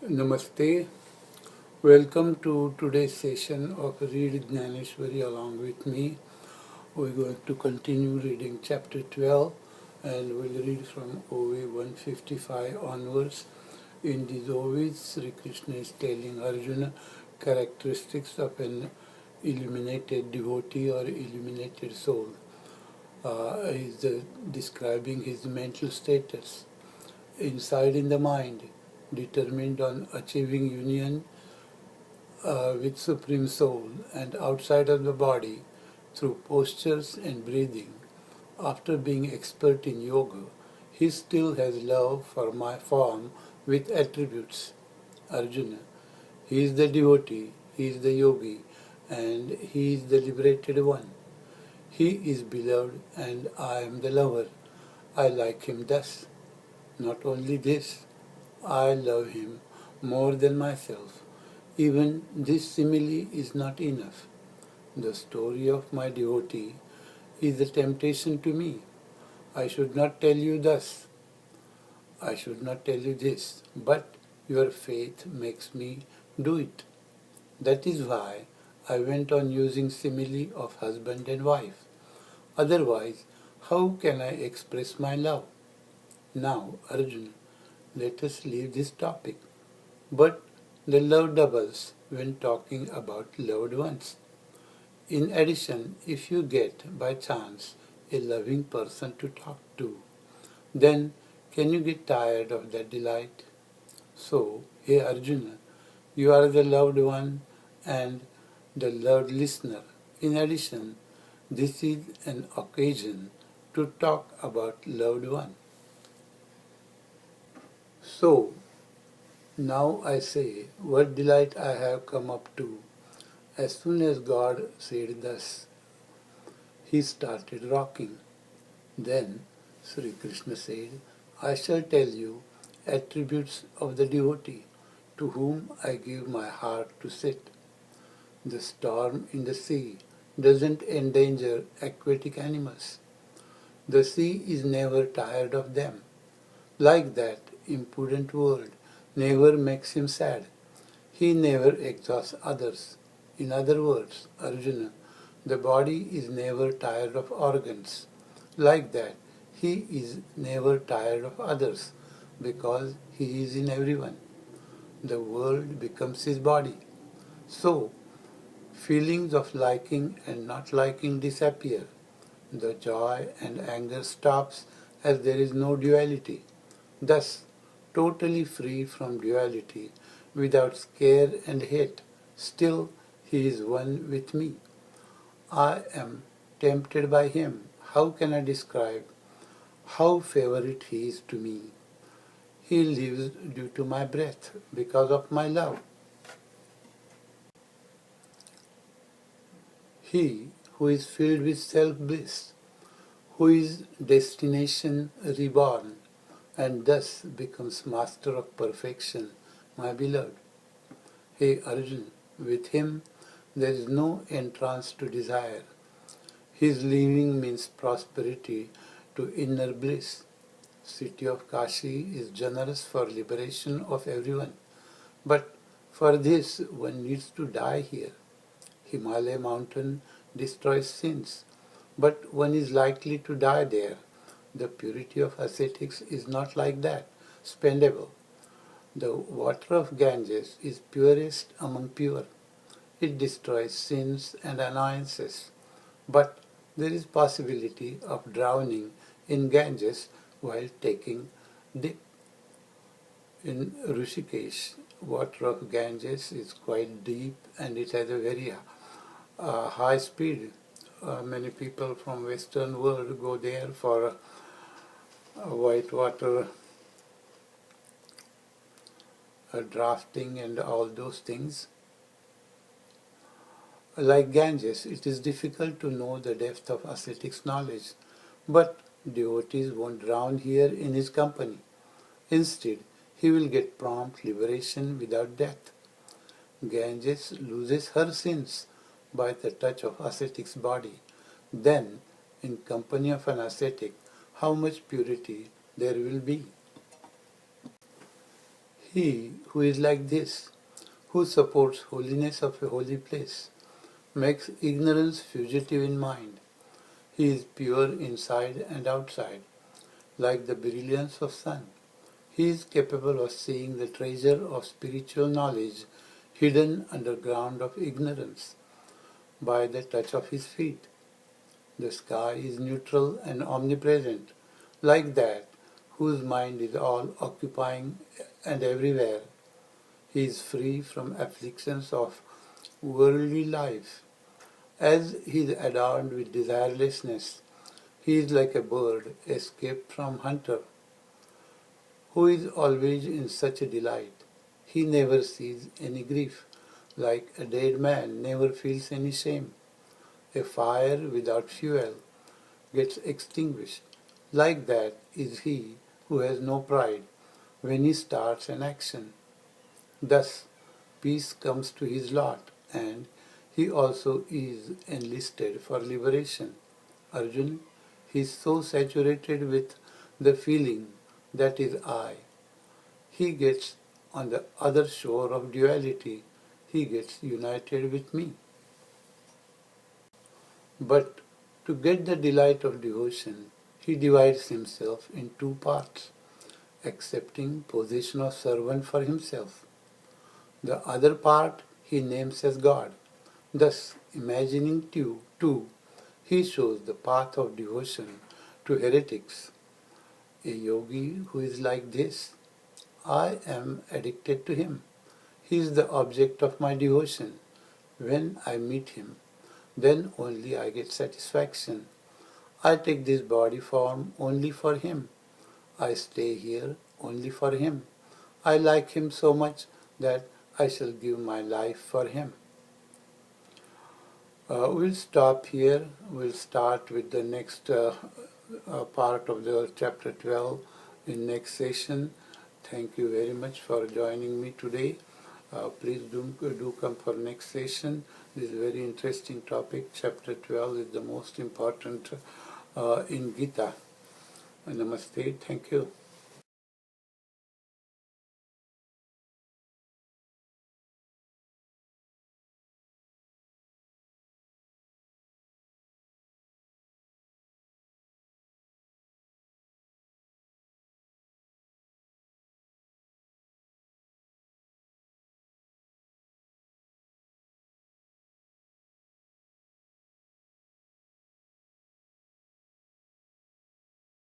Namaste. Welcome to today's session of Read Dnyaneshwari along with me. We're going to continue reading chapter 12 and we'll read from Owis 155 onwards. In these Owis, Shri Krishna is telling Arjuna characteristics of an illuminated devotee or illuminated soul. He's describing his mental status. Inside in the mind, determined on achieving union with Supreme Soul, and outside of the body through postures and breathing. After being expert in yoga, he still has love for my form with attributes. Arjuna. He is the devotee, he is the yogi, and he is the liberated one. He is beloved and I am the lover. I like him thus. Not only this, I love him more than myself. Even this simile is not enough. The story of my devotee is a temptation to me. I should not tell you thus. I should not tell you this, but your faith makes me do it. That is why I went on using simile of husband and wife. Otherwise, how can I express my love? Now, Arjuna, let us leave this topic. But the love doubles when talking about loved ones. In addition, if you get by chance a loving person to talk to, then can you get tired of that delight? So, hey Arjuna, you are the loved one and the loved listener. In addition, this is an occasion to talk about loved one. So, now I say, what delight I have come up to. As soon as God said thus, he started rocking. Then Shri Krishna said, I shall tell you attributes of the devotee to whom I give my heart to sit. The storm in the sea doesn't endanger aquatic animals. The sea is never tired of them. Like that impudent world never makes him sad. He never exhausts others. In other words, Arjuna, the body is never tired of organs. Like that, he is never tired of others because he is in everyone. The world becomes his body. So, feelings of liking and not liking disappear. The joy and anger stops as there is no duality. Thus, totally free from duality, without scare and hate, still he is one with me. I am tempted by him. How can I describe how favorite he is to me? He lives due to my breath, because of my love. He who is filled with self-bliss, who is destination reborn, and thus becomes master of perfection, my beloved. Hey Arjun, with him there is no entrance to desire. His living means prosperity to inner bliss. City of Kashi is generous for liberation of everyone. But for this one needs to die here. Himalaya mountain destroys sins, but one is likely to die there. The purity of ascetics is not like that, spendable. The water of Ganges is purest among pure. It destroys sins and annoyances. But there is possibility of drowning in Ganges while taking dip. In Rishikesh, water of Ganges is quite deep and it has a very high speed. Many people from Western world go there for white water drafting and all those things. Like Ganges, it is difficult to know the depth of ascetics knowledge, but devotees won't drown here in his company. Instead, he will get prompt liberation without death. Ganges loses her sins by the touch of ascetic's body. Then, in company of an ascetic, how much purity there will be. He who is like this, who supports holiness of a holy place, makes ignorance fugitive in mind. He is pure inside and outside, like the brilliance of sun. He is capable of seeing the treasure of spiritual knowledge hidden underground of ignorance by the touch of his feet. The sky is neutral and omnipresent, like that whose mind is all occupying and everywhere. He is free from afflictions of worldly life. As he is adorned with desirelessness, he is like a bird escaped from hunter, who is always in such a delight. He never sees any grief, like a dead man never feels any shame. A fire without fuel gets extinguished. Like that is he who has no pride when he starts an action. Thus, peace comes to his lot, and he also is enlisted for liberation. Arjun, he is so saturated with the feeling that is I. He gets on the other shore of duality. He gets united with me. But to get the delight of devotion, he divides himself in two parts, accepting position of servant for himself. The other part he names as God. Thus, imagining two, he shows the path of devotion to heretics. A yogi who is like this, I am addicted to him. He is the object of my devotion. When I meet him, then only I get satisfaction. I take this body form only for him. I stay here only for him. I like him so much that I shall give my life for him. We'll stop here. We'll start with the next part of the chapter 12 in next session. Thank you very much for joining me today. Please do come for next session. This is a very interesting topic. Chapter 12 is the most important in Gita. Namaste. Thank you.